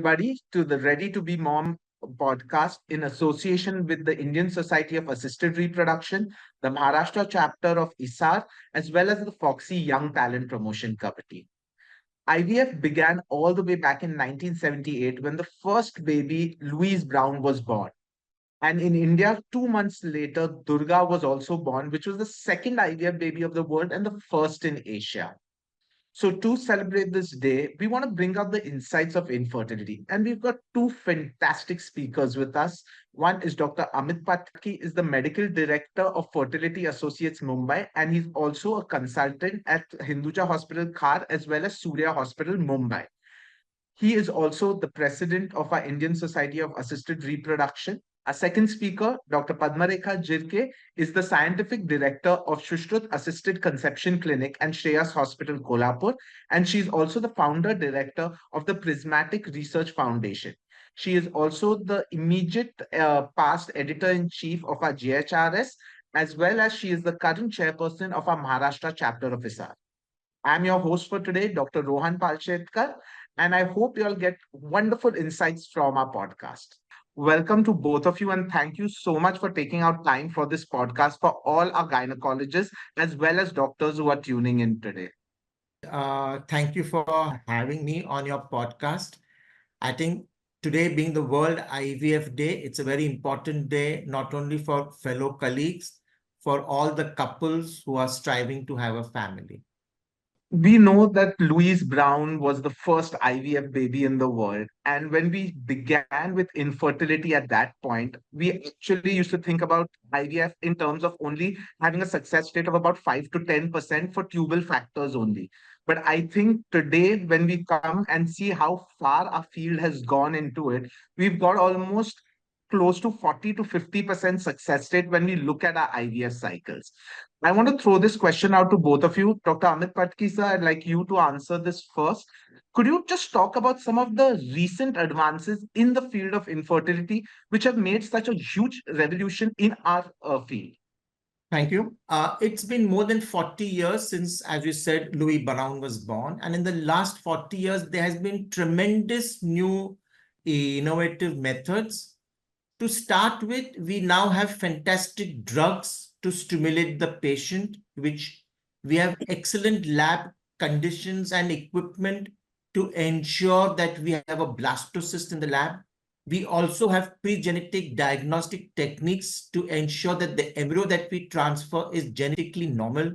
everybody to the Ready to Be Mom podcast in association with the Indian Society of Assisted Reproduction, the Maharashtra chapter of ISAR, as well as the Foxy Young Talent Promotion Committee. IVF began all the way back in 1978 when the first baby, Louise Brown, was born. And in India, 2 months later, Durga was also born, which was the second IVF baby of the world and the first in Asia. So, to celebrate this day, we want to bring out the insights of infertility. And we've got two fantastic speakers with us. One is Dr. Ameet Patki, is the Medical Director of Fertility Associates Mumbai, and he's also a consultant at Hinduja Hospital Khar as well as Surya Hospital Mumbai. He is also the president of our Indian Society of Assisted Reproduction. Our second speaker, Dr. Padma Rekha Jirge, is the scientific director of Shushrut Assisted Conception Clinic and Shreyas Hospital, Kolhapur, and she's also the founder director of the Prismatic Research Foundation. She is also the immediate past editor-in-chief of our GHRS, as well as she is the current chairperson of our Maharashtra chapter of ISAR. I'm your host for today, Dr. Rohan Palshetkar, and I hope you all get wonderful insights from our podcast. Welcome to both of you, and thank you so much for taking out time for this podcast for all our gynecologists as well as doctors who are tuning in today. Thank you for having me on your podcast. I think today being the World IVF Day, it's a very important day, not only for fellow colleagues, for all the couples who are striving to have a family. We know that Louise Brown was the first IVF baby in the world. And when we began with infertility at that point, we actually used to think about IVF in terms of only having a success rate of about 5 to 10% for tubal factors only. But I think today, when we come and see how far our field has gone into it, we've got almost close to 40 to 50% success rate when we look at our IVF cycles. I want to throw this question out to both of you. Dr. Ameet Patki, sir, I'd like you to answer this first. Could you just talk about some of the recent advances in the field of infertility, which have made such a huge revolution in our field? Thank you. It's been more than 40 years since, as you said, Louis Brown was born. And in the last 40 years, there has been tremendous new innovative methods. To start with, we now have fantastic drugs to stimulate the patient, which we have excellent lab conditions and equipment to ensure that we have a blastocyst in the lab. We also have pre-genetic diagnostic techniques to ensure that the embryo that we transfer is genetically normal.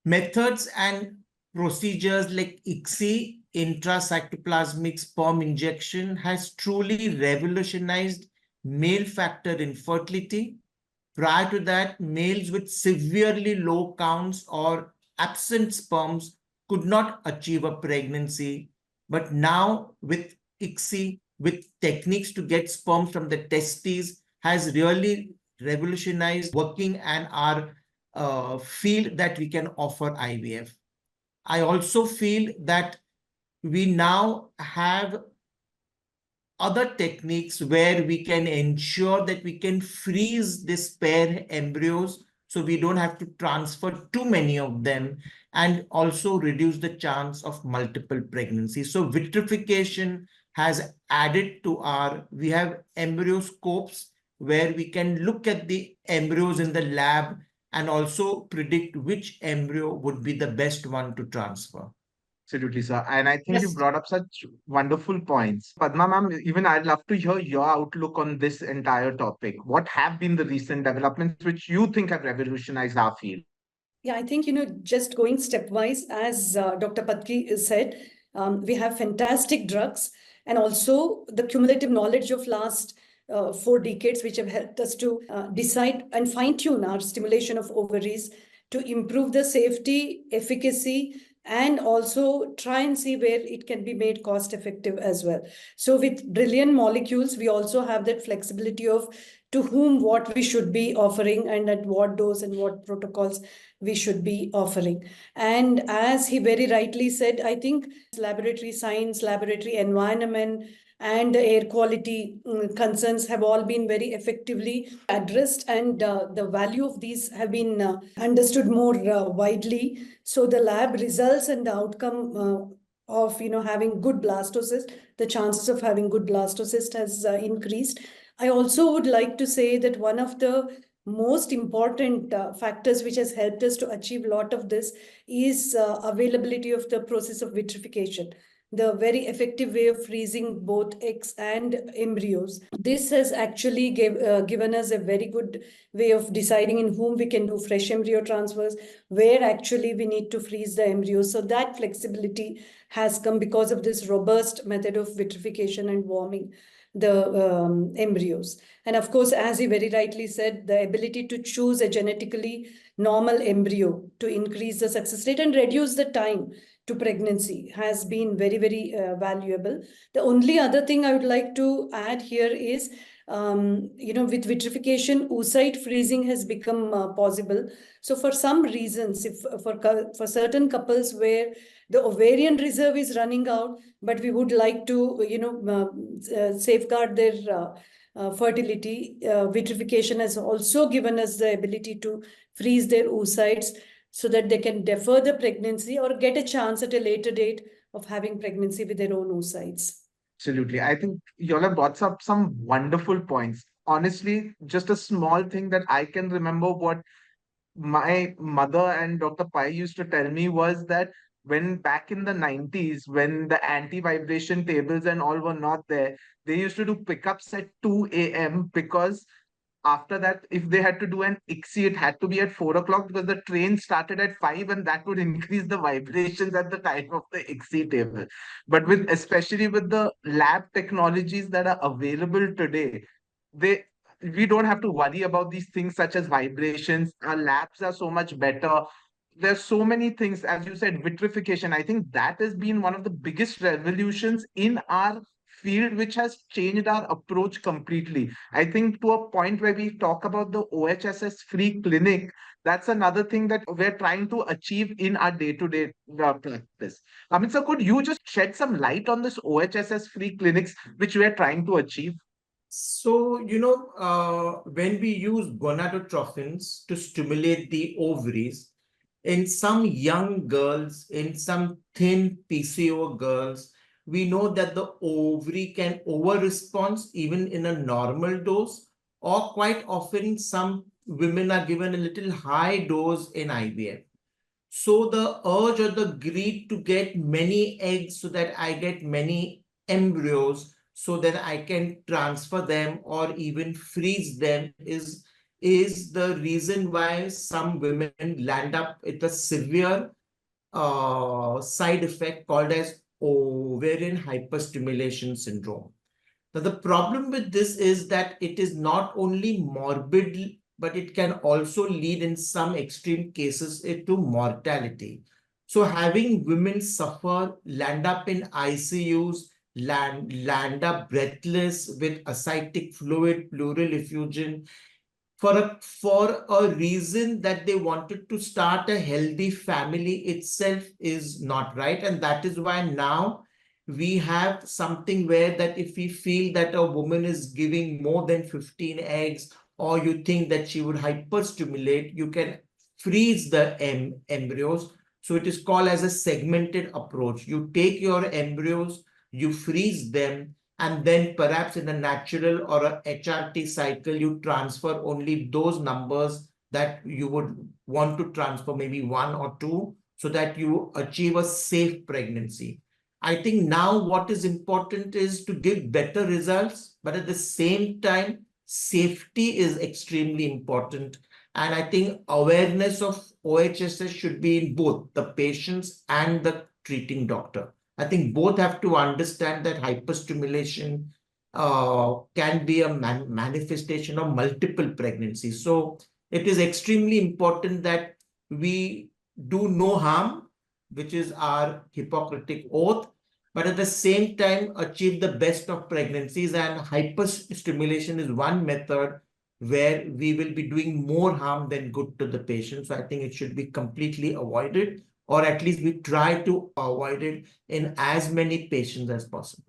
Methods and procedures like ICSI, intracytoplasmic sperm injection, has truly revolutionized male factor infertility. Prior to that, males with severely low counts or absent sperms could not achieve a pregnancy. But now with ICSI, with techniques to get sperm from the testes, has really revolutionized working and our field that we can offer IVF. I also feel that we now have other techniques where we can ensure that we can freeze these pair embryos so we don't have to transfer too many of them, and also reduce the chance of multiple pregnancies. So vitrification has added to we have embryoscopes where we can look at the embryos in the lab and also predict which embryo would be the best one to transfer. Absolutely, sir. And I think you brought up such wonderful points. Padma ma'am, even I'd love to hear your outlook on this entire topic. What have been the recent developments which you think have revolutionized our field? Yeah, I think, just going stepwise, as Dr. Patki said, we have fantastic drugs and also the cumulative knowledge of last 4 decades, which have helped us to decide and fine-tune our stimulation of ovaries to improve the safety, efficacy, and also try and see where it can be made cost effective as well. So with brilliant molecules, we also have that flexibility of to whom what we should be offering and at what dose and what protocols we should be offering. And as he very rightly said, I think laboratory science, laboratory environment, and the air quality concerns have all been very effectively addressed, and the value of these have been understood more widely. So the lab results and the outcome of having good blastocyst, the chances of having good blastocyst has increased. I also would like to say that one of the most important factors which has helped us to achieve a lot of this is availability of the process of vitrification, the very effective way of freezing both eggs and embryos. This has actually given us a very good way of deciding in whom we can do fresh embryo transfers, where actually we need to freeze the embryos. So that flexibility has come because of this robust method of vitrification and warming the embryos. And of course, as he very rightly said, the ability to choose a genetically normal embryo to increase the success rate and reduce the time to pregnancy has been very, very valuable. The only other thing I would like to add here is, with vitrification, oocyte freezing has become possible. So for some reasons, if for certain couples where the ovarian reserve is running out, but we would like to, safeguard their fertility, vitrification has also given us the ability to freeze their oocytes so that they can defer the pregnancy or get a chance at a later date of having pregnancy with their own oocytes. Absolutely. I think you all have brought up some wonderful points. Honestly, just a small thing that I can remember what my mother and Dr. Pai used to tell me was that when back in the 90s, when the anti-vibration tables and all were not there, they used to do pickups at 2 a.m. because after that, if they had to do an ICSI, it had to be at 4 o'clock because the train started at 5 and that would increase the vibrations at the time of the ICSI table. But with especially with the lab technologies that are available today, they we don't have to worry about these things such as vibrations. Our labs are so much better. There's so many things, as you said, vitrification. I think that has been one of the biggest revolutions in our field, which has changed our approach completely. I think to a point where we talk about the OHSS free clinic, that's another thing that we're trying to achieve in our day-to-day practice. Amit sir, could you just shed some light on this OHSS free clinics which we are trying to achieve? So, when we use gonadotrophins to stimulate the ovaries, in some young girls, in some thin PCO girls, we know that the ovary can over-respond even in a normal dose, or quite often some women are given a little high dose in IVF. So the urge or the greed to get many eggs so that I get many embryos so that I can transfer them or even freeze them is the reason why some women land up with a severe side effect called as ovarian hyperstimulation syndrome. Now, the problem with this is that it is not only morbid, but it can also lead in some extreme cases to mortality. So having women suffer, land up in ICUs, land up breathless with ascitic fluid, pleural effusion, for a reason that they wanted to start a healthy family itself is not right. And that is why now we have something where that if we feel that a woman is giving more than 15 eggs, or you think that she would hyperstimulate, you can freeze the embryos. So it is called as a segmented approach. You take your embryos, you freeze them, and then perhaps in a natural or a HRT cycle, you transfer only those numbers that you would want to transfer, maybe 1 or 2, so that you achieve a safe pregnancy. I think now what is important is to give better results, but at the same time, safety is extremely important. And I think awareness of OHSS should be in both the patients and the treating doctor. I think both have to understand that hyperstimulation can be a manifestation of multiple pregnancies. So it is extremely important that we do no harm, which is our Hippocratic oath, but at the same time achieve the best of pregnancies. And hyperstimulation is one method where we will be doing more harm than good to the patient. So I think it should be completely avoided, or at least we try to avoid it in as many patients as possible.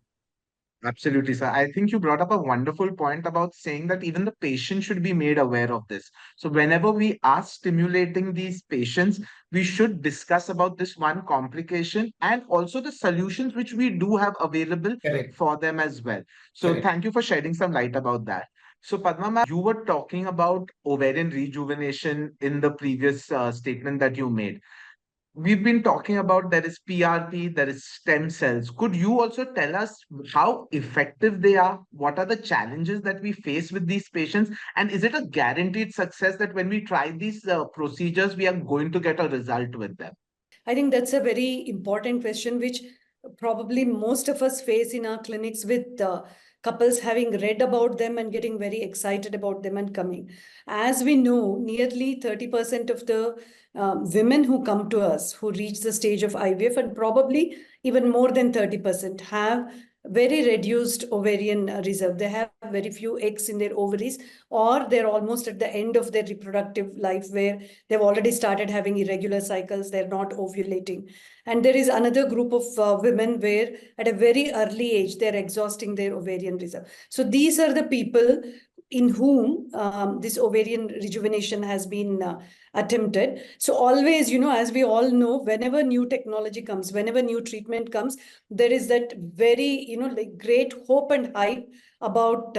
Absolutely, sir. I think you brought up a wonderful point about saying that even the patient should be made aware of this. So whenever we are stimulating these patients, we should discuss about this one complication and also the solutions which we do have available Correct. for them as well. So Correct. thank you for shedding some light about that. So Padma ma'am, you were talking about ovarian rejuvenation in the previous statement that you made. We've been talking about there is PRP, there is stem cells. Could you also tell us how effective they are? What are the challenges that we face with these patients? And is it a guaranteed success that when we try these procedures, we are going to get a result with them? I think that's a very important question, which probably most of us face in our clinics with couples having read about them and getting very excited about them and coming. As we know, nearly 30% of the women who come to us who reach the stage of IVF, and probably even more than 30%, have very reduced ovarian reserve. They have very few eggs in their ovaries, or they're almost at the end of their reproductive life where they've already started having irregular cycles, they're not ovulating. And there is another group of women where at a very early age, they're exhausting their ovarian reserve. So these are the people in whom this ovarian rejuvenation has been attempted. So always, as we all know, whenever new technology comes, whenever new treatment comes, there is that very, like great hope and hype about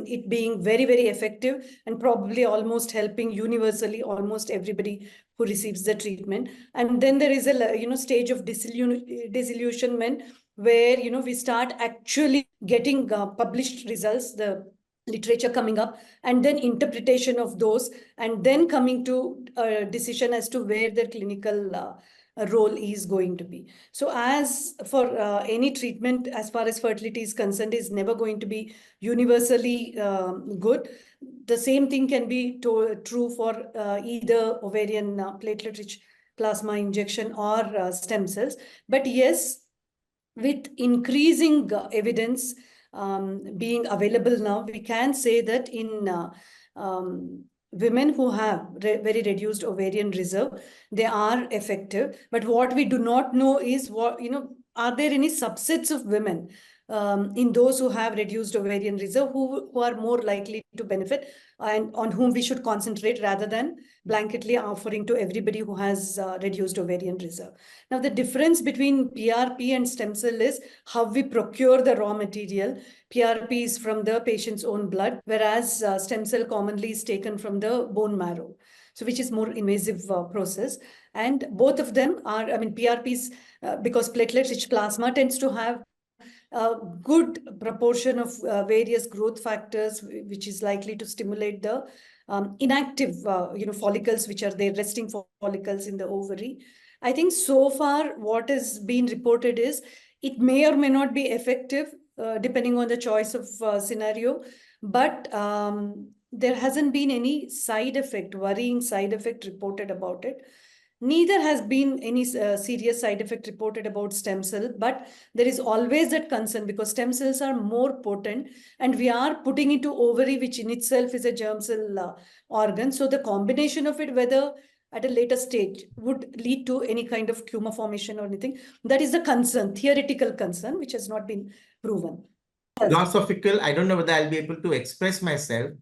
it being very, very effective and probably almost helping universally almost everybody who receives the treatment. And then there is a stage of disillusionment where we start actually getting published results, the literature coming up, and then interpretation of those, and then coming to a decision as to where their clinical role is going to be. So as for any treatment, as far as fertility is concerned, is never going to be universally good. The same thing can be true for either ovarian platelet-rich plasma injection or stem cells. But yes, with increasing evidence being available now, we can say that in women who have very reduced ovarian reserve, they are effective. But what we do not know is are there any subsets of women in those who have reduced ovarian reserve who are more likely to benefit and on whom we should concentrate rather than blanketly offering to everybody who has reduced ovarian reserve. Now, the difference between PRP and stem cell is how we procure the raw material. PRP is from the patient's own blood, whereas stem cell commonly is taken from the bone marrow, so which is more invasive process. And both of them are, PRPs, because platelet-rich plasma tends to have a good proportion of various growth factors, which is likely to stimulate the inactive, follicles, which are the resting follicles in the ovary. I think so far what has been reported is it may or may not be effective depending on the choice of scenario, but there hasn't been any worrying side effect reported about it. Neither has been any serious side effect reported about stem cell, but there is always that concern because stem cells are more potent and we are putting into ovary, which in itself is a germ cell organ. So the combination of it, whether at a later stage would lead to any kind of tumor formation or anything, that is the concern, theoretical concern, which has not been proven. Philosophical, I don't know whether I'll be able to express myself.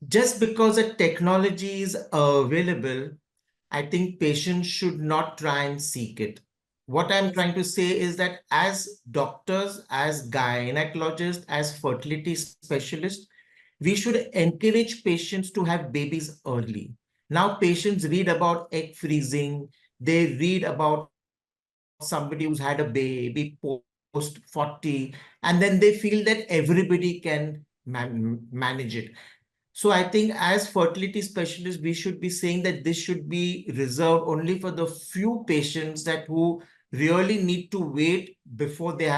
Just because a technology is available, I think patients should not try and seek it. What I'm trying to say is that as doctors, as gynecologists, as fertility specialists, we should encourage patients to have babies early. Now, patients read about egg freezing, they read about somebody who's had a baby post 40, and then they feel that everybody can manage it. So I think as fertility specialists, we should be saying that this should be reserved only for the few patients that who really need to wait before they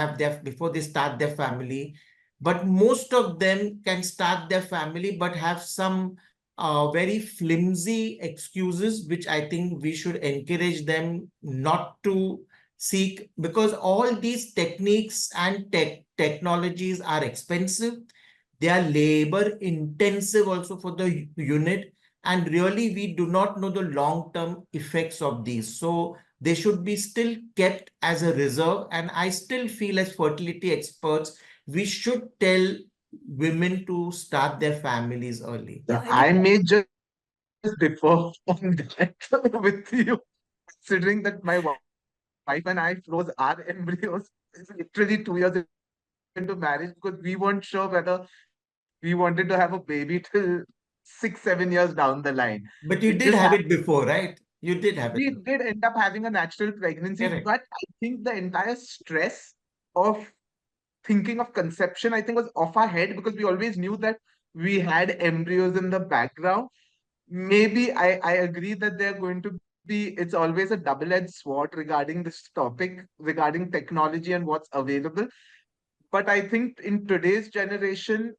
start their family. But most of them can start their family, but have some very flimsy excuses, which I think we should encourage them not to seek, because all these techniques and technologies are expensive. They are labor intensive also for the unit. And really, we do not know the long-term effects of these. So they should be still kept as a reserve. And I still feel as fertility experts, we should tell women to start their families early. Yeah, I I think may just differ on that with you, considering that my wife and I froze our embryos literally 2 years into marriage because we weren't sure whether we wanted to have a baby till 6, 7 years down the line. But you It did just have happened. it before, right? You did have it We before. did end up having a natural pregnancy, Correct. but I think the entire stress of thinking of conception, I think, was off our head because we always knew that we had embryos in the background. Maybe I agree that they're going to be, it's always a double-edged sword regarding this topic, regarding technology and what's available. But I think in today's generation,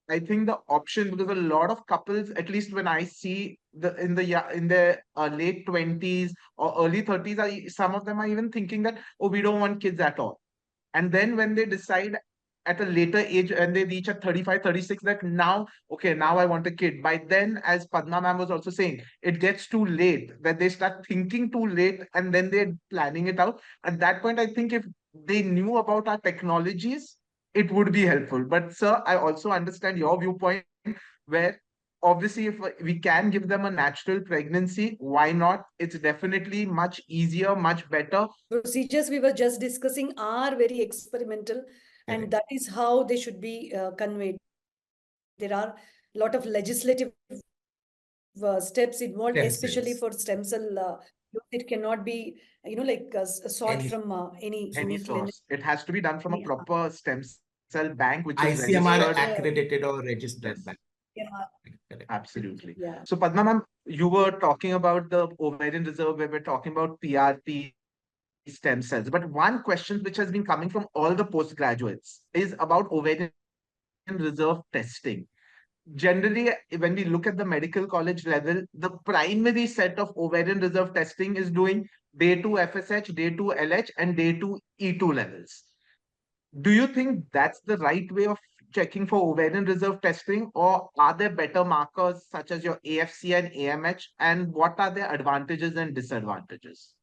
I think the option, because a lot of couples, at least when I see in their late 20s or early 30s, some of them are even thinking that, oh, we don't want kids at all. And then when they decide at a later age, and they reach at 35, 36, that now, okay, now I want a kid. By then, as Padma ma'am was also saying, it gets too late, that they start thinking too late and then they're planning it out. At that point, I think if they knew about our technologies, it would be helpful. But sir, I also understand your viewpoint where obviously if we can give them a natural pregnancy, why not? It's definitely much easier, much better. procedures we were just discussing are very experimental, and Correct. that is how they should be conveyed. There are a lot of legislative steps involved, Yes, especially yes. for stem cell. It cannot be, like sought Any, from Any any clinic. source. It has to be done from a Any, proper stem cell bank, which is ICMR registered. accredited or registered Yes, bank. yeah, Correct. absolutely. yeah. So, Padma ma'am, you were talking about the ovarian reserve, where we're talking about PRP stem cells. But one question which has been coming from all the postgraduates is about ovarian reserve testing. Generally, when we look at the medical college level, the primary set of ovarian reserve testing is doing day 2 FSH, day 2 LH, and day 2 E2 levels. Do you think that's the right way of checking for ovarian reserve testing, or are there better markers such as your AFC and AMH, and what are their advantages and disadvantages?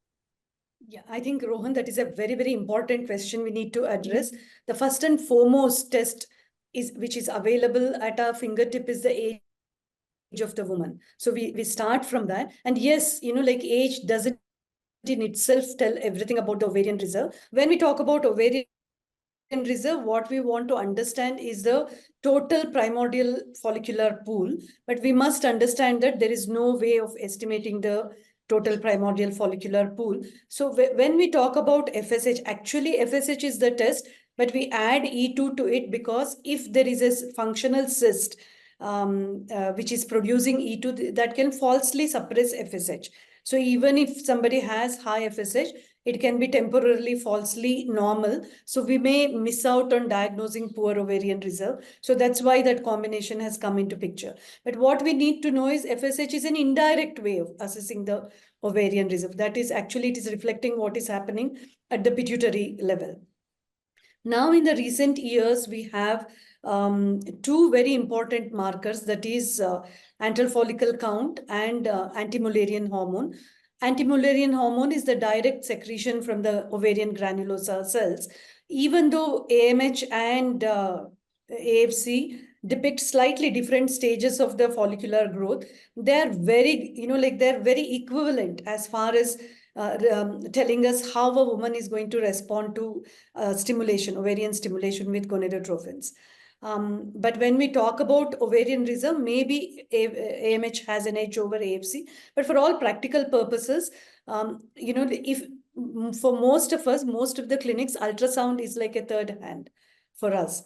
Yeah, I think, Rohan, that is a very, very important question we need to address. The first and foremost test is which is available at our fingertip is the age of the woman. So we start from that. And yes, like age doesn't in itself tell everything about the ovarian reserve. When we talk about ovarian reserve, what we want to understand is the total primordial follicular pool, but we must understand that there is no way of estimating the total primordial follicular pool. So when we talk about FSH, actually FSH is the test, but we add E2 to it because if there is a functional cyst which is producing E2, that can falsely suppress FSH. So even if somebody has high FSH, it can be temporarily falsely normal. So we may miss out on diagnosing poor ovarian reserve. So that's why that combination has come into picture. But what we need to know is FSH is an indirect way of assessing the ovarian reserve. That is actually, it is reflecting what is happening at the pituitary level. Now, in the recent years, we have two very important markers, that is antral follicle count and anti-Mullerian hormone. Anti-Mullerian hormone is the direct secretion from the ovarian granulosa cells. Even though AMH and AFC depict slightly different stages of the follicular growth, they're very, they're very equivalent as far as telling us how a woman is going to respond to stimulation, ovarian stimulation with gonadotrophins. But when we talk about ovarian reserve, maybe AMH has an edge over AFC. But for all practical purposes, if for most of us, most of the clinics, ultrasound is like a third hand for us.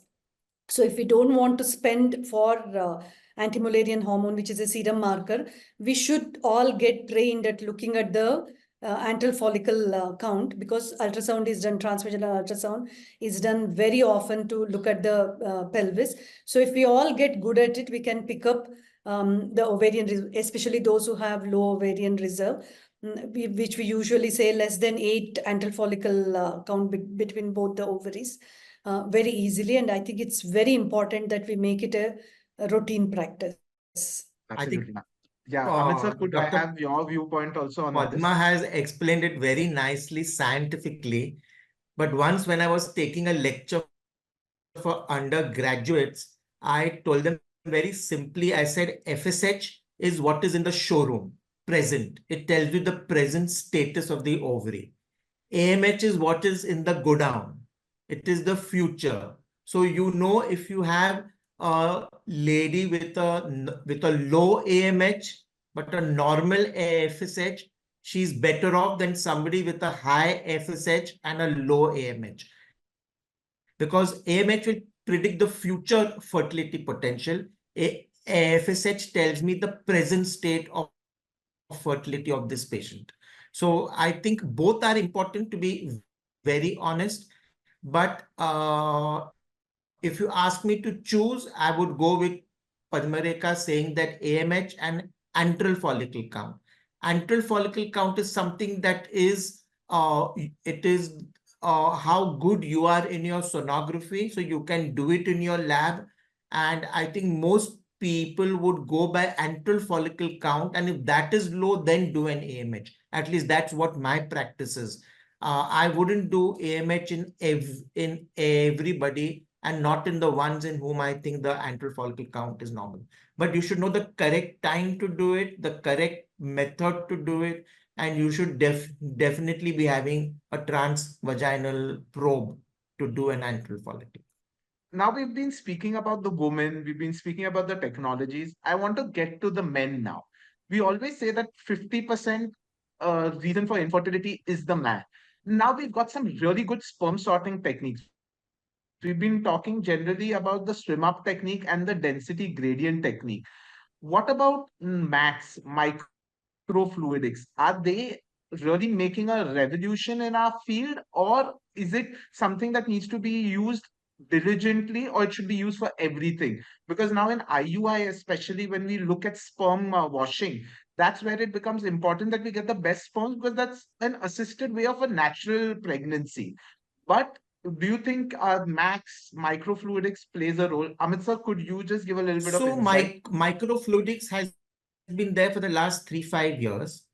So if we don't want to spend for anti-Mullerian hormone, which is a serum marker, we should all get trained at looking at the antral follicle count, because ultrasound is done, transvaginal ultrasound is done very often to look at the pelvis. So if we all get good at it, we can pick up the ovarian, especially those who have low ovarian reserve, which we usually say less than 8 antral follicle count between both the ovaries. Very easily. And I think it's very important that we make it a routine practice. I think Absolutely. Yeah, Amit sir, could I Dr. have your viewpoint also on this? Padma has explained it very nicely scientifically. But once when I was taking a lecture for undergraduates, I told them very simply, I said FSH is what is in the showroom, present. It tells you the present status of the ovary. AMH is what is in the godown. It is the future. So you know if you have a lady with a low AMH but a normal FSH, she's better off than somebody with a high FSH and a low AMH. Because AMH will predict the future fertility potential. FSH tells me the present state of fertility of this patient. So I think both are important, to be very honest. But if you ask me to choose, I would go with Rekha saying that AMH and antral follicle count. Antral follicle count is something that is, it is how good you are in your sonography. So you can do it in your lab. And I think most people would go by antral follicle count. And if that is low, then do an AMH. At least that's what my practice is. I wouldn't do AMH in everybody and not in the ones in whom I think the antral follicle count is normal. But you should know the correct time to do it, the correct method to do it, and you should definitely be having a transvaginal probe to do an antral follicle. Now we've been speaking about the women, we've been speaking about the technologies. I want to get to the men now. We always say that 50% reason for infertility is the man. Now we've got some really good sperm sorting techniques. We've been talking generally about the swim up technique and the density gradient technique. What about MAX, microfluidics? Are they really making a revolution in our field, or is it something that needs to be used diligently, or it should be used for everything? Because now in IUI, especially when we look at sperm washing, that's where it becomes important that we get the best sperms, because that's an assisted way of a natural pregnancy. But do you think max microfluidics plays a role? Amit sir, could you just give a little bit of So insight? microfluidics has been there for the last 3-5 years.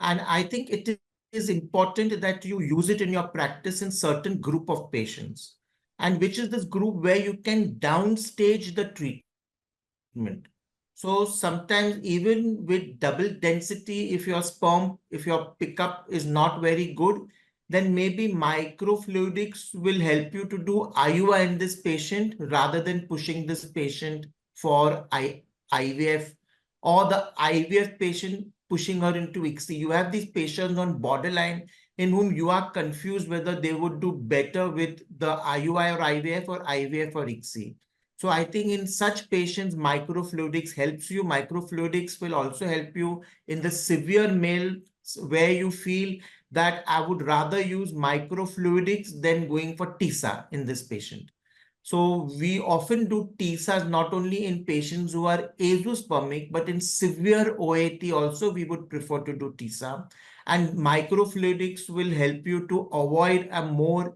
And I think it is important that you use it in your practice in certain group of patients. And which is this group where you can downstage the treatment. So sometimes even with double density, if your pickup is not very good, then maybe microfluidics will help you to do IUI in this patient rather than pushing this patient for IVF, or the IVF patient pushing her into ICSI. You have these patients on borderline in whom you are confused whether they would do better with the IUI or IVF or IVF or ICSI. So I think in such patients, microfluidics helps you. Microfluidics will also help you in the severe male where you feel that I would rather use microfluidics than going for TISA in this patient. So we often do TISAs not only in patients who are azoospermic, but in severe OAT also we would prefer to do TISA. And microfluidics will help you to avoid a more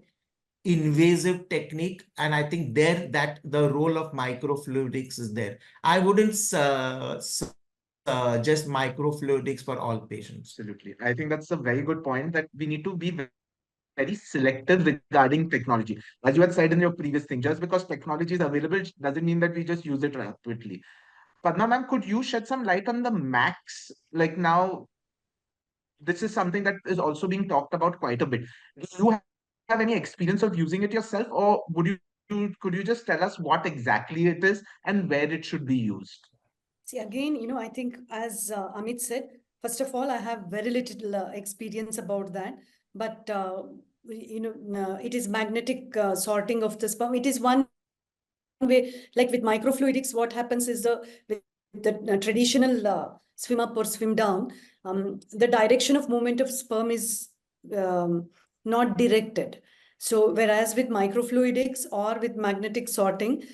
invasive technique. And I think there that the role of microfluidics is there. I wouldn't just microfluidics for all patients. Absolutely. I think that's a very good point, that we need to be very selective regarding technology. As you had said in your previous thing, just because technology is available doesn't mean that we just use it rapidly. Padma ma'am, could you shed some light on the max? Like now, this is something that is also being talked about quite a bit. Do you have any experience of using it yourself, or could you just tell us what exactly it is and where it should be used? See, again, I think as Amit said, first of all, I have very little experience about that. But, it is magnetic sorting of the sperm. It is one way, like with microfluidics, what happens is with the traditional swim up or swim down, the direction of movement of sperm is not directed. So whereas with microfluidics or with magnetic sorting,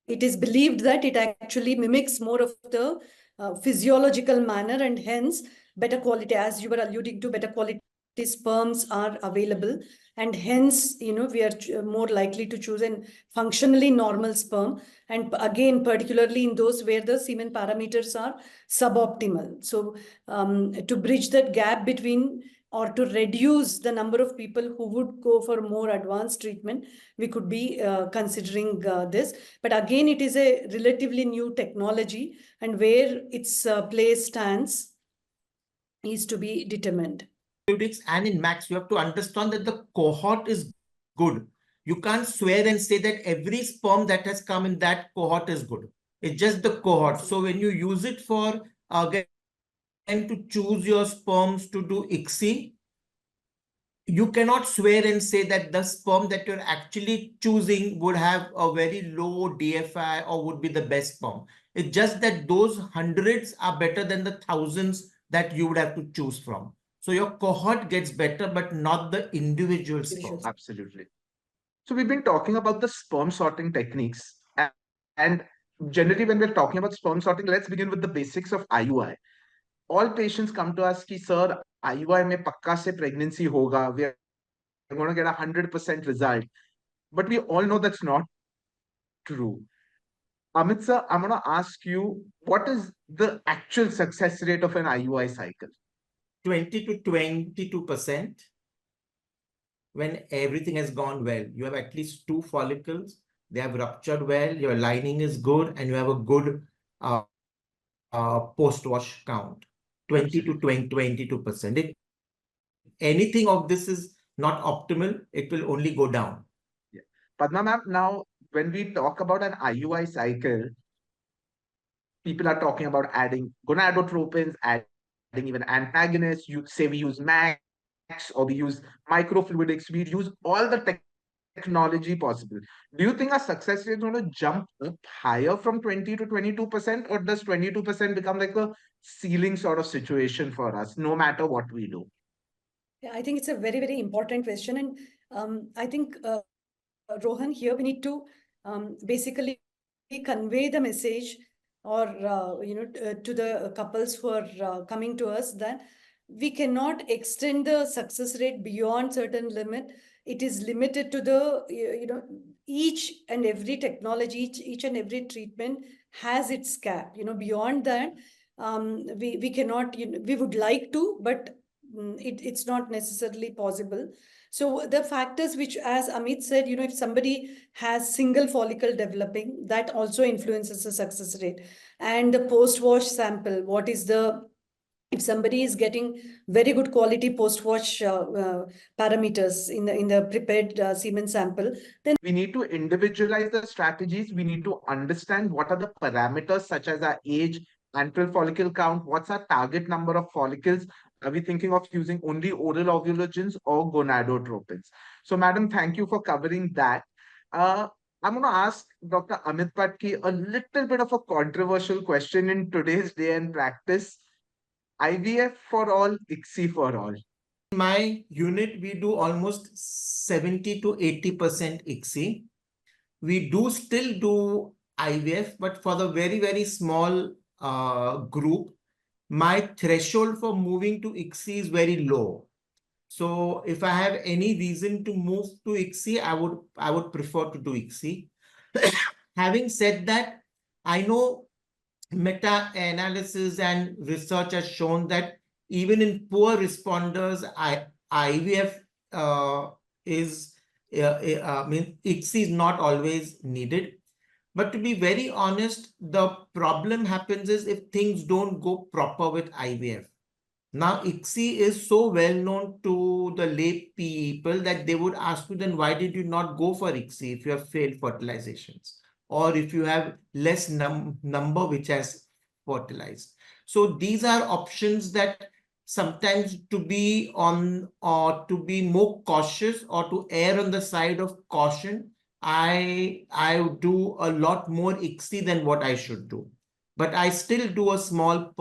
it is believed that it actually mimics more of the physiological manner, and hence better quality, as you were alluding to, better quality sperms are available, and hence we are more likely to choose a functionally normal sperm, and again particularly in those where the semen parameters are suboptimal. So to bridge that gap between or to reduce the number of people who would go for more advanced treatment, we could be considering this. But again, it is a relatively new technology, and where its place stands is to be determined. And in max, you have to understand that the cohort is good. You can't swear and say that every sperm that has come in that cohort is good. It's just the cohort. So when you use it for again to choose your sperms to do ICSI, you cannot swear and say that the sperm that you're actually choosing would have a very low DFI or would be the best sperm. It's just that those hundreds are better than the thousands that you would have to choose from. So your cohort gets better, but not the individual sperm. Absolutely. So we've been talking about the sperm sorting techniques. And generally, when we're talking about sperm sorting, let's begin with the basics of IUI. All patients come to us, ki, sir, IUI mein pakka se pregnancy hoga. We are going to get 100% result. But we all know that's not true. Amit sir, I'm going to ask you, what is the actual success rate of an IUI cycle? 20 to 22%. When everything has gone well, you have at least 2 follicles, they have ruptured well, your lining is good, and you have a good post-wash count. 20 to 22%. If anything of this is not optimal, it will only go down. Yeah. Padma ma'am, now when we talk about an IUI cycle, people are talking about adding gonadotropins, adding even antagonists. You say we use MAX or we use microfluidics, we use all the technology possible. Do you think our success rate is going to jump up higher from 20 to 22%, or does 22% become like a ceiling sort of situation for us, no matter what we do? Yeah, I think it's a very, very important question. And I think, Rohan, here we need to basically convey the message or, to the couples who are coming to us that we cannot extend the success rate beyond certain limit. It is limited to the, each and every technology, each and every treatment has its cap. Beyond that, we cannot, we would like to, but it's not necessarily possible. So the factors which, as Ameet said, if somebody has single follicle developing, that also influences the success rate. And the post-wash sample, if somebody is getting very good quality post-wash parameters in the prepared semen sample, then we need to individualize the strategies. We need to understand what are the parameters such as our age, antral follicle count, what's our target number of follicles. Are we thinking of using only oral ovulogens or gonadotropins? So, madam, thank you for covering that. I'm going to ask Dr. Ameet Patki a little bit of a controversial question in today's day and practice. IVF for all, ICSI for all. In my unit, we do almost 70 to 80% ICSI. We do still do IVF, but for the very, very small group, my threshold for moving to ICSI is very low. So if I have any reason to move to ICSI, I would prefer to do ICSI. Having said that, I know meta-analysis and research has shown that even in poor responders, IVF ICSI is not always needed. But to be very honest, the problem happens is if things don't go proper with IVF. Now, ICSI is so well known to the lay people that they would ask you, then why did you not go for ICSI if you have failed fertilizations? Or if you have less number which has fertilized. So these are options that sometimes to be on or to be more cautious or to err on the side of caution, I do a lot more ICSI than what I should do. But I still do a small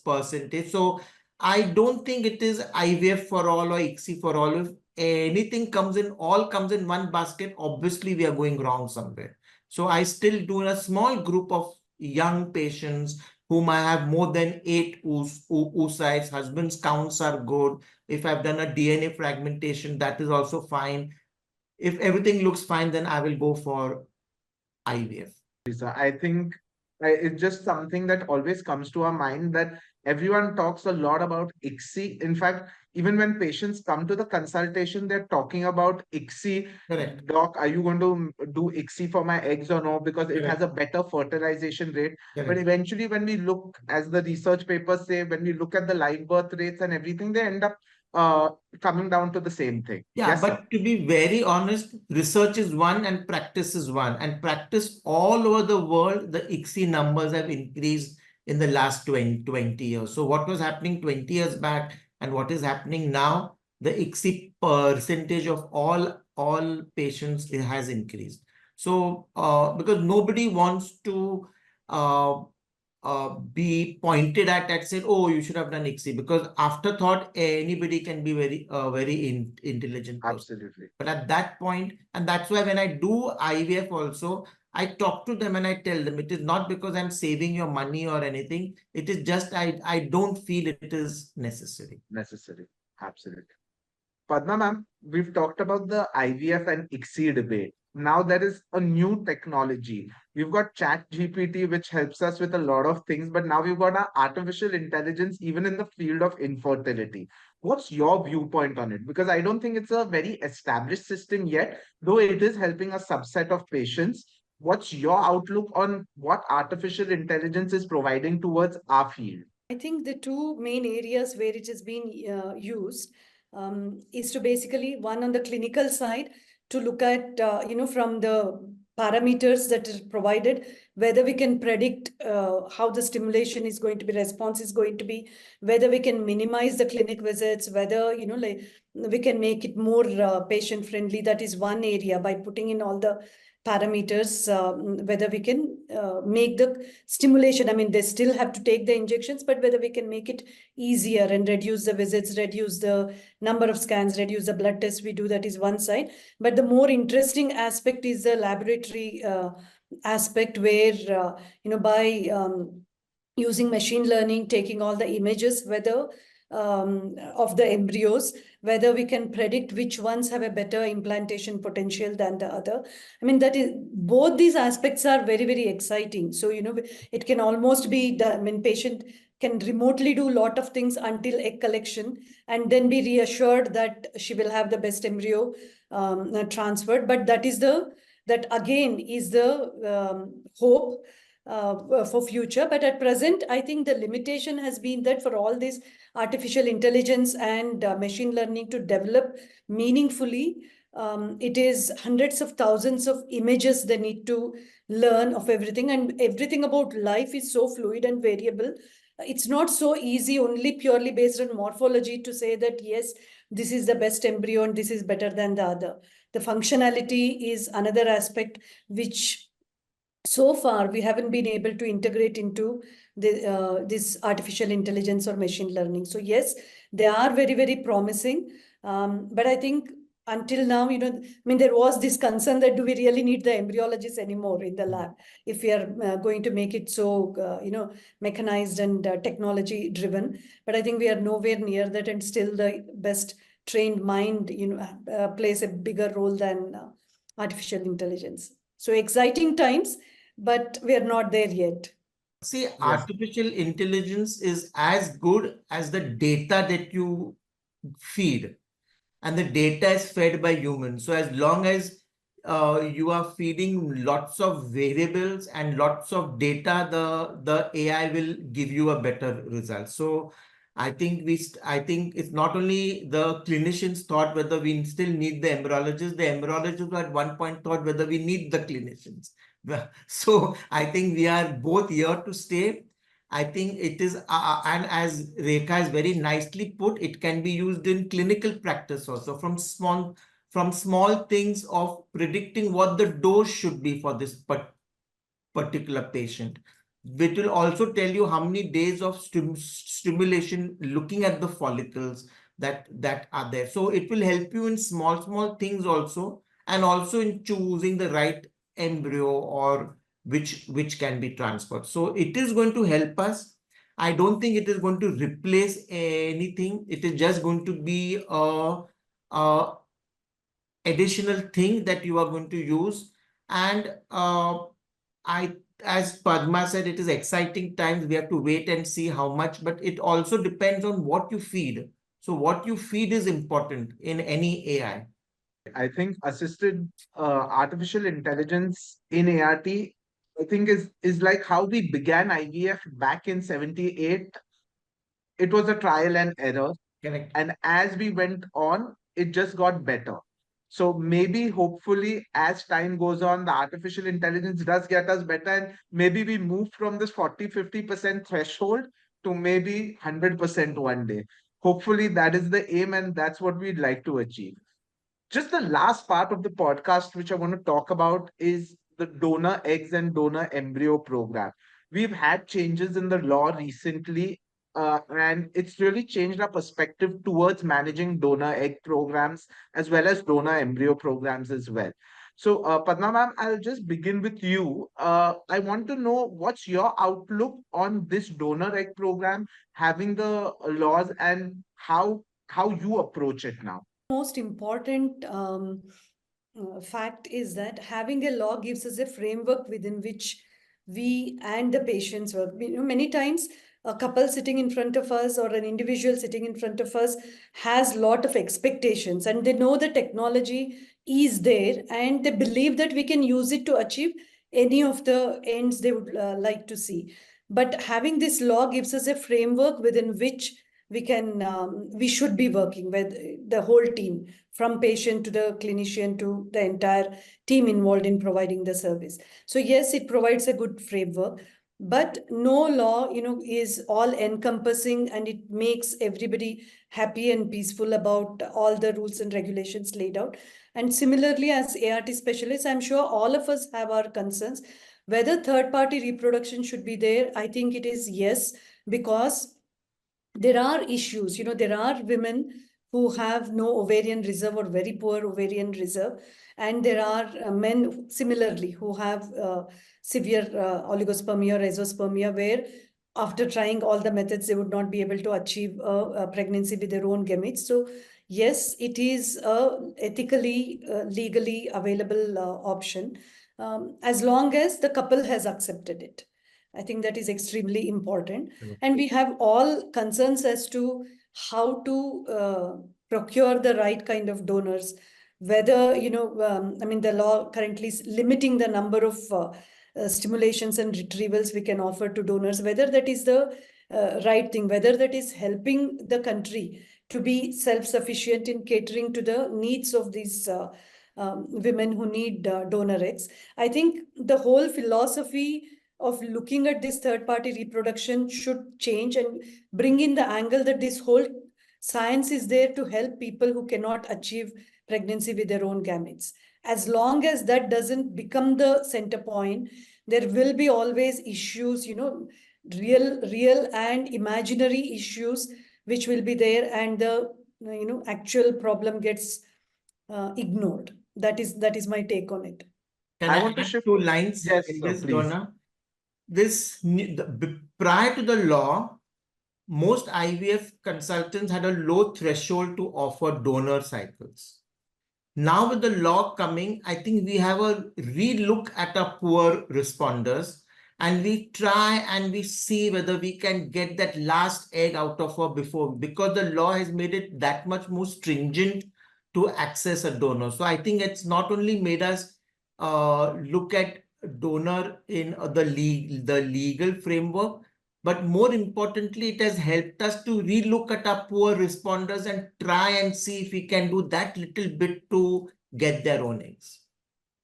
percentage. So I don't think it is IVF for all or ICSI for all. If anything all comes in one basket, obviously we are going wrong somewhere. So I still do in a small group of young patients whom I have more than 8 oocytes. Husband's counts are good. If I've done a DNA fragmentation, that is also fine. If everything looks fine, then I will go for IVF. I think it's just something that always comes to our mind that everyone talks a lot about ICSI. In fact, even when patients come to the consultation, they're talking about ICSI. Correct. Doc, are you going to do ICSI for my eggs or no? Because it has a better fertilization rate. But eventually, when we look, as the research papers say, when we look at the live birth rates and everything, they end up coming down to the same thing. Yeah, Yes, but sir. to be very honest, research is one and practice is one. And practice all over the world, the ICSI numbers have increased in the last 20 years. So what was happening 20 years back and what is happening now, the ICSI percentage of all patients has increased. So because nobody wants to be pointed at and said, oh, you should have done ICSI, because afterthought, anybody can be very intelligent person. Absolutely. But at that point, and that's why when I do IVF also, I talk to them and I tell them it is not because I'm saving your money or anything. It is just I don't feel it is necessary. Necessary. Absolutely. Padma ma'am, we've talked about the IVF and ICSI debate. Now there is a new technology. We've got Chat GPT, which helps us with a lot of things, but now we've got our artificial intelligence even in the field of infertility. What's your viewpoint on it? Because I don't think it's a very established system yet, though it is helping a subset of patients. What's your outlook on what artificial intelligence is providing towards our field? I think the two main areas where it has been used is to basically, one on the clinical side, to look at, from the parameters that are provided, whether we can predict how the stimulation is going to be, response is going to be, whether we can minimize the clinic visits, whether, we can make it more patient friendly. That is one area, by putting in all the parameters, whether we can make the stimulation. I mean, they still have to take the injections, but whether we can make it easier and reduce the visits, reduce the number of scans, reduce the blood tests we do. That is one side. But the more interesting aspect is the laboratory aspect, where, by using machine learning, taking all the images, whether of the embryos, whether we can predict which ones have a better implantation potential than the other. I mean, that is, both these aspects are very, very exciting. So, it can almost be done. I mean, patient can remotely do a lot of things until egg collection, and then be reassured that she will have the best embryo transferred. But that again is the hope for future. But at present, I think the limitation has been that for all this artificial intelligence and machine learning to develop meaningfully, it is hundreds of thousands of images they need to learn of everything, and everything about life is so fluid and variable. It's not so easy only purely based on morphology to say that yes, this is the best embryo and this is better than the other. The functionality is another aspect which so far we haven't been able to integrate into this artificial intelligence or machine learning. So yes, they are very, very promising. But I think until now, I mean, there was this concern that do we really need the embryologists anymore in the lab if we are going to make it so, mechanized and technology driven. But I think we are nowhere near that, and still the best trained mind, plays a bigger role than artificial intelligence. So exciting times, but we are not there yet. See, artificial intelligence is as good as the data that you feed, and the data is fed by humans. So as long as you are feeding lots of variables and lots of data, the AI will give you a better result. So I think it's not only the clinicians thought whether we still need the embryologists. The embryologists at one point thought whether we need the clinicians. So I think we are both here to stay. I think it is, and as Rekha has very nicely put, it can be used in clinical practice also, from small things of predicting what the dose should be for this particular patient. It will also tell you how many days of stimulation, looking at the follicles that are there. So it will help you in small things also, and also in choosing the right embryo or which can be transferred. So it is going to help us. I don't think it is going to replace anything. It is just going to be a additional thing that you are going to use. And as Padma said, it is exciting times. We have to wait and see how much, but it also depends on what you feed. So what you feed is important in any AI. I think assisted artificial intelligence in ART, I think is like how we began IVF back in 78. It was a trial and error. Correct. And as we went on, it just got better. So maybe, hopefully, as time goes on, the artificial intelligence does get us better. And maybe we move from this 40-50% threshold to maybe 100% one day. Hopefully, that is the aim, and that's what we'd like to achieve. Just the last part of the podcast, which I want to talk about, is the donor eggs and donor embryo program. We've had changes in the law recently, and it's really changed our perspective towards managing donor egg programs as well as donor embryo programs as well. So, Padma ma'am, I'll just begin with you. I want to know what's your outlook on this donor egg program, having the laws, and how you approach it now. Most important fact is that having a law gives us a framework within which we and the patients work. Many times a couple sitting in front of us or an individual sitting in front of us has lot of expectations, and they know the technology is there and they believe that we can use it to achieve any of the ends they would like to see. But having this law gives us a framework within which we should be working with the whole team, from patient to the clinician to the entire team involved in providing the service. So yes, it provides a good framework, but no law is all encompassing and it makes everybody happy and peaceful about all the rules and regulations laid out. And similarly, as ART specialists, I'm sure all of us have our concerns whether third party reproduction should be there. I think it is yes, because there are issues. There are women who have no ovarian reserve or very poor ovarian reserve, and there are men similarly who have severe oligospermia or azoospermia, where after trying all the methods they would not be able to achieve a pregnancy with their own gametes. So yes, it is a ethically legally available option, as long as the couple has accepted it. I think that is extremely important. And we have all concerns as to how to procure the right kind of donors. Whether, the law currently is limiting the number of stimulations and retrievals we can offer to donors, whether that is the right thing, whether that is helping the country to be self-sufficient in catering to the needs of these women who need donor eggs. I think the whole philosophy of looking at this third party reproduction should change and bring in the angle that this whole science is there to help people who cannot achieve pregnancy with their own gametes. As long as that doesn't become the center point, there will be always issues, real and imaginary issues which will be there, and the actual problem gets ignored. That is my take on it. Can I I want to add shift. 2 lines Yes, in sir, this, please. Donna? Prior to the law, most IVF consultants had a low threshold to offer donor cycles. Now with the law coming, I think we have a relook at our poor responders, and we try and we see whether we can get that last egg out of her before, because the law has made it that much more stringent to access a donor. So I think it's not only made us look at donor in the legal framework, but more importantly, it has helped us to relook at our poor responders and try and see if we can do that little bit to get their own eggs.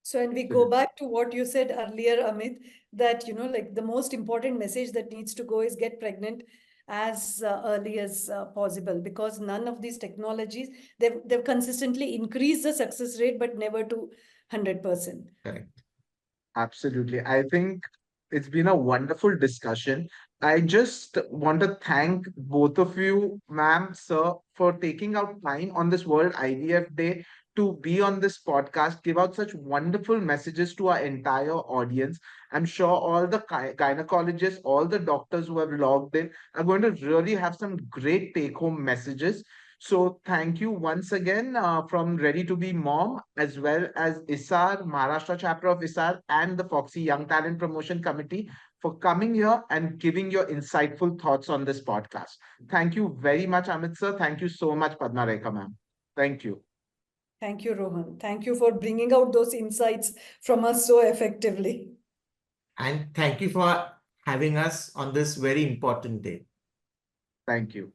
So, and we go back to what you said earlier, Amit, that, like the most important message that needs to go is get pregnant as early as possible, because none of these technologies, they've consistently increased the success rate, but never to 100%. Correct. Absolutely. I think it's been a wonderful discussion. I just want to thank both of you, ma'am, sir, for taking out time on this World IVF Day to be on this podcast, give out such wonderful messages to our entire audience. I'm sure all the gynecologists, all the doctors who have logged in are going to really have some great take-home messages. So thank you once again from Ready to Be Mom, as well as ISAR, Maharashtra chapter of ISAR, and the Foxy Young Talent Promotion Committee for coming here and giving your insightful thoughts on this podcast. Thank you very much, Amit sir. Thank you so much, Padma Rekha ma'am. Thank you. Thank you, Rohan. Thank you for bringing out those insights from us so effectively. And thank you for having us on this very important day. Thank you.